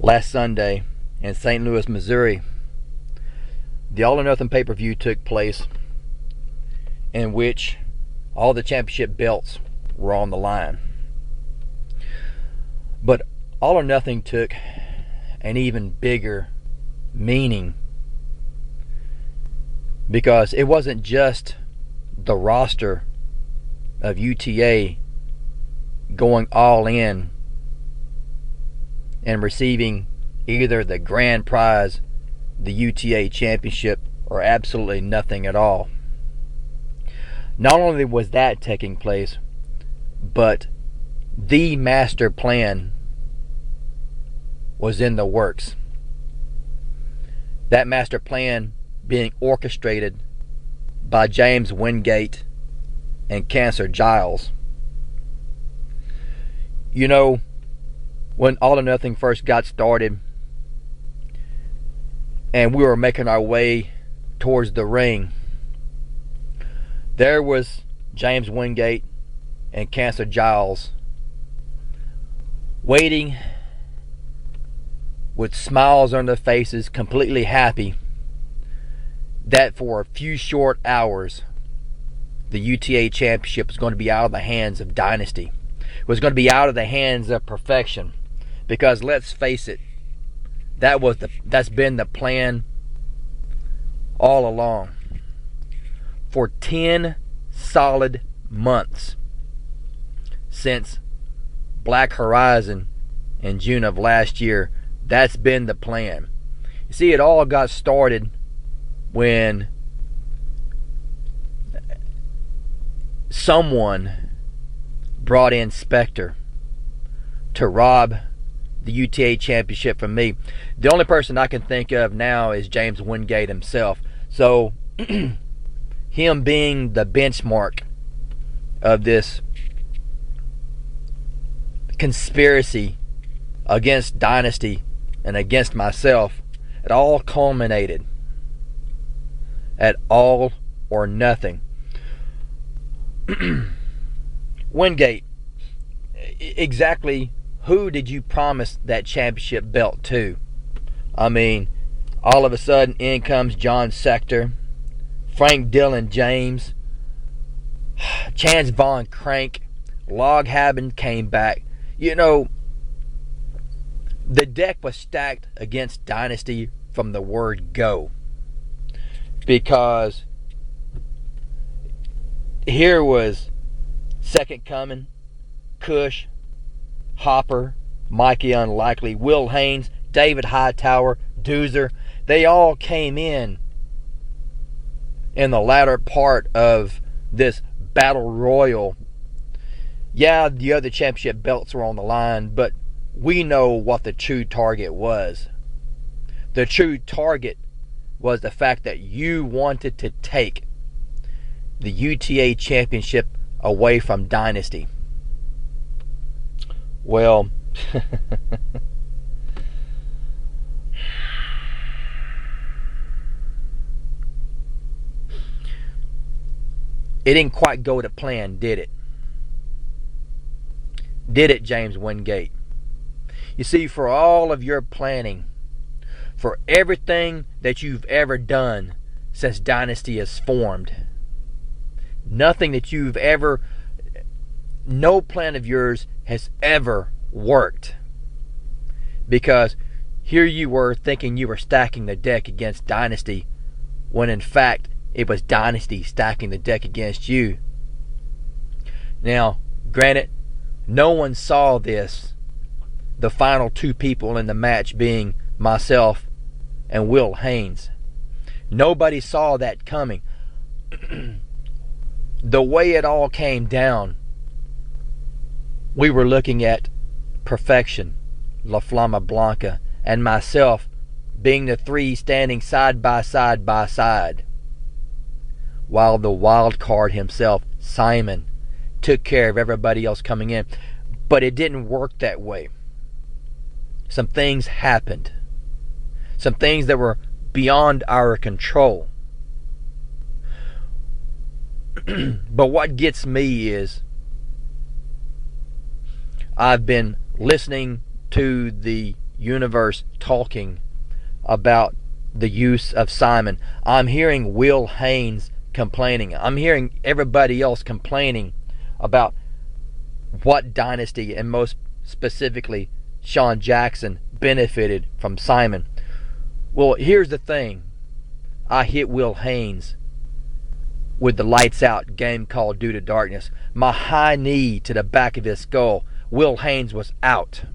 Last Sunday in St. Louis, Missouri, the All or Nothing pay-per-view took place, in which all the championship belts were on the line. But All or Nothing took an even bigger meaning, because it wasn't just the roster of UTA going all in and receiving either the grand prize, the UTA championship, or absolutely nothing at all. Not only was that taking place, but the master plan was in the works. That master plan being orchestrated by James Wingate and Cancer Giles. You know, when All or Nothing first got started and we were making our way towards the ring, there was James Wingate and Cancer Giles waiting with smiles on their faces, completely happy that for a few short hours the UTA championship was going to be out of the hands of Dynasty. It was going to be out of the hands of Perfection. Because let's face it, that's been the plan all along. For 10 solid months since Black Horizon in June of last year, that's been the plan. You see, it all got started when someone brought in Spectre to rob the UTA championship from me. The only person I can think of now is James Wingate himself. So him being the benchmark of this conspiracy against Dynasty and against myself, it all culminated at All or Nothing. Wingate, exactly who did you promise that championship belt to? I mean, all of a sudden in comes John Sector, Frank Dillon James, Chance Von Crank, Log Habben came back. You know, the deck was stacked against Dynasty from the word go. Because here was Second Coming, Kush, Hopper, Mikey Unlikely, Will Haynes, David Hightower, Doozer. They all came in the latter part of this battle royal. Yeah, the other championship belts were on the line, but we know what the true target was. The true target was the fact that you wanted to take the UTA championship away from Dynasty. Well, it didn't quite go to plan, did it? Did it, James Wingate? You see, for all of your planning, for everything that you've ever done since Dynasty has formed, nothing that you've ever, no plan of yours has ever worked. Because here you were thinking you were stacking the deck against Dynasty, when in fact it was Dynasty stacking the deck against you. Now, granted, no one saw this, the final two people in the match being myself and Will Haynes. Nobody saw that coming. The way it all came down, we were looking at Perfection, La Flama Blanca, and myself being the three standing side by side by side, while the wild card himself, Simon, took care of everybody else coming in. But it didn't work that way. Some things happened. Some things that were beyond our control. But what gets me is I've been listening to the universe talking about the use of Simon. I'm hearing Will Haynes complaining. I'm hearing everybody else complaining about what dynasty, and most specifically Sean Jackson, benefited from Simon. Well, here's the thing. I hit Will Haynes with the lights out game called Due to Darkness. My high knee to the back of his skull. Will Haynes was out.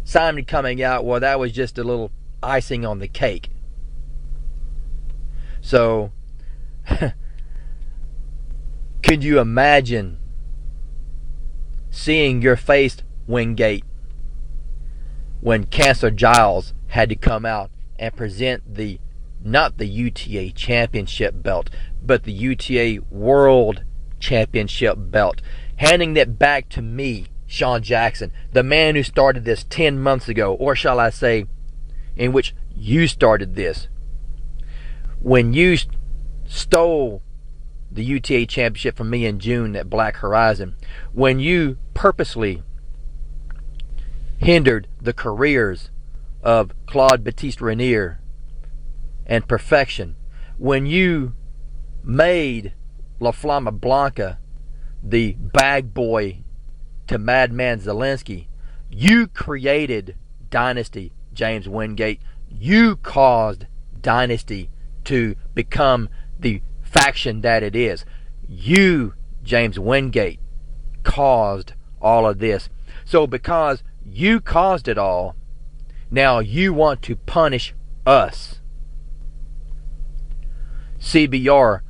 Simon coming out, well, that was just a little icing on the cake. So, could you imagine seeing your face, Wingate, when Cancer Giles had to come out and present not the UTA Championship belt, but the UTA World Championship belt, handing it back to me, Sean Jackson, the man who started this 10 months ago, or shall I say, in which you started this. When you stole the UTA Championship from me in June at Black Horizon, when you purposely hindered the careers of Claude Baptiste Renier and Perfection, when you made La Flama Blanca the bag boy to Madman Zelensky, you created Dynasty, James Wingate. You caused Dynasty to become the faction that it is. You, James Wingate, caused all of this. So because you caused it all, now you want to punish us. CBR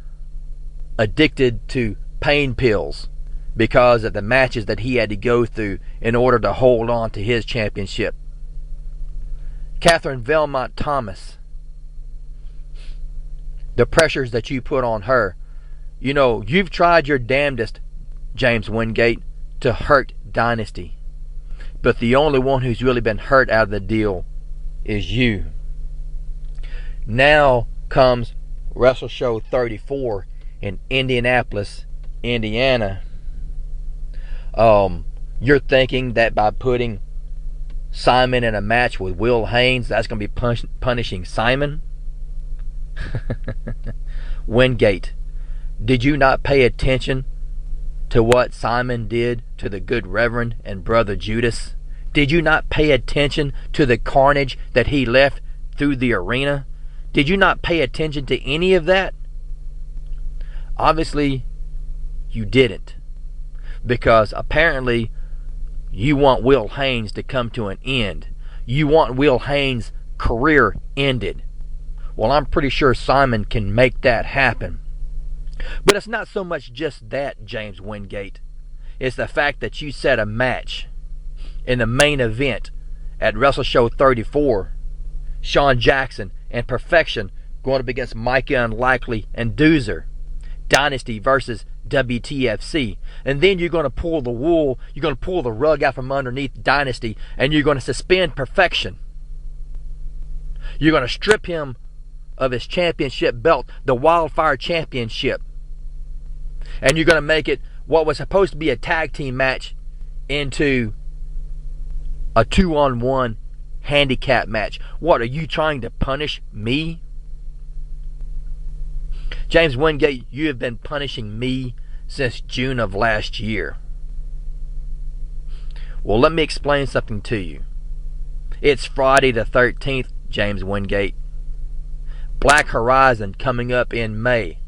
addicted to pain pills because of the matches that he had to go through in order to hold on to his championship. Catherine Velmont Thomas, the pressures that you put on her. You know, you've tried your damnedest, James Wingate, to hurt Dynasty. But the only one who's really been hurt out of the deal is you. Now comes Wrestle Show 34 in Indianapolis, Indiana. You're thinking that by putting Simon in a match with Will Haynes, that's going to be punishing Simon? Wingate, did you not pay attention to what Simon did to the good Reverend and Brother Judas? Did you not pay attention to the carnage that he left through the arena? Did you not pay attention to any of that? Obviously, you didn't. Because apparently, you want Will Haynes to come to an end. You want Will Haynes' career ended. Well, I'm pretty sure Simon can make that happen. But it's not so much just that, James Wingate. It's the fact that you set a match in the main event at Wrestle Show 34. Sean Jackson and Perfection going up against Micah Unlikely and Doozer. Dynasty versus WTFC. And then you're going to pull the wool, you're going to pull the rug out from underneath Dynasty, and you're going to suspend Perfection. You're going to strip him of his championship belt, the Wildfire Championship. And you're going to make it what was supposed to be a tag team match into a 2-on-1 handicap match. What, are you trying to punish me? James Wingate, you have been punishing me since June of last year. Well, let me explain something to you. It's Friday the 13th, James Wingate. Black Horizon coming up in May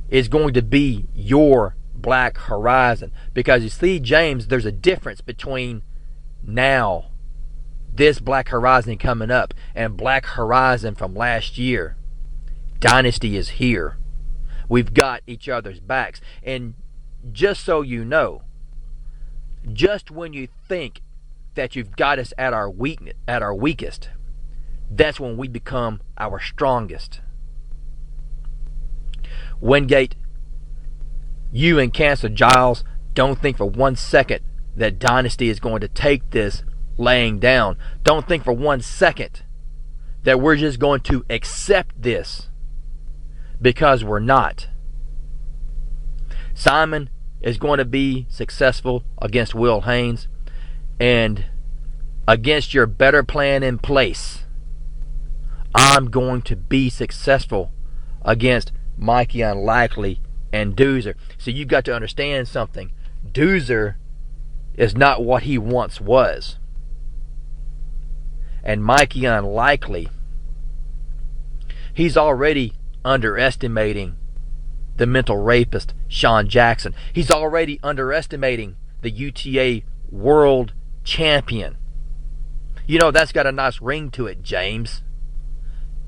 is going to be your Black Horizon. Because you see, James, there's a difference between now, this Black Horizon coming up, and Black Horizon from last year. Dynasty is here. We've got each other's backs. And just so you know, just when you think that you've got us at our weakest, that's when we become our strongest. Wingate, you and Cancer Giles, don't think for 1 second that Dynasty is going to take this laying down. Don't think for 1 second that we're just going to accept this, because we're not. Simon is going to be successful against Will Haynes. and against your better plan in place, I'm going to be successful against Mikey Unlikely and Doozer. So you've got to understand something. Doozer is not what he once was. And Mikey Unlikely, he's already underestimating the mental rapist Sean Jackson. He's already underestimating the UTA world champion. You know, that's got a nice ring to it, James.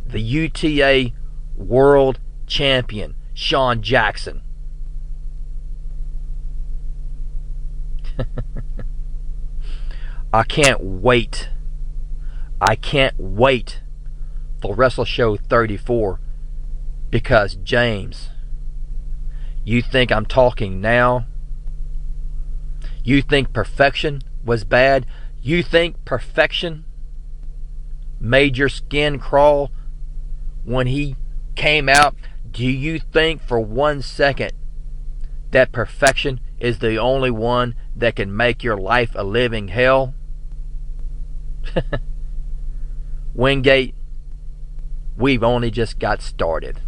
The UTA world champion, Sean Jackson. I can't wait. I can't wait for Wrestle Show 34, because, James, you think I'm talking now? You think perfection was bad? You think perfection made your skin crawl when he came out? Do you think for 1 second that perfection is the only one that can make your life a living hell? Wingate, we've only just got started.